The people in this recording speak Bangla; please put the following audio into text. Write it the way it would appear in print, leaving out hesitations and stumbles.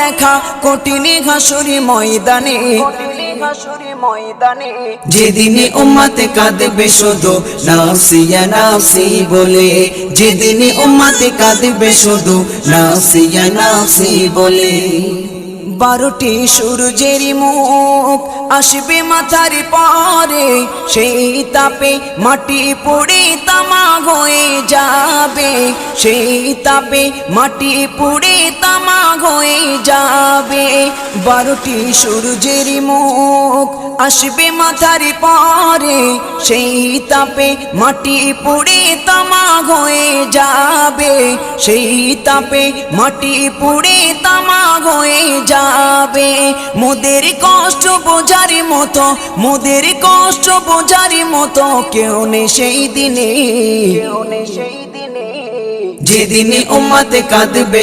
দেখা কঠিন হাসুরি ময়দানে, যেদিনে উম্মতে কাঁদবে শুধু নাফসি ইয়া নাফসি বলে, যেদিনে উম্মতে কাঁদবে শুধু নাফসি ইয়া নাফসি বলে। 12টি সূর্যের মুখ আসবে মাথার পরে, সেই তাপে মাটি পুড়ে তামা হয়ে যাবে, সেই তাপে মাটি পুড়ে তামা হয়ে যাবে। 12টি সূর্যের মুখ আসবে মাথার পরে, সেই তাপে মাটি পুড়ে তামা হয়ে যাবে, সেই তাপে মাটি পুড়ে তামা হয়ে যাবে। মোদের কষ্ট বোঝার মতো, মোদের কষ্ট বোঝার মতো কেউ নেই সেই দিনে, যেদিনে উম্মতে কাঁদবে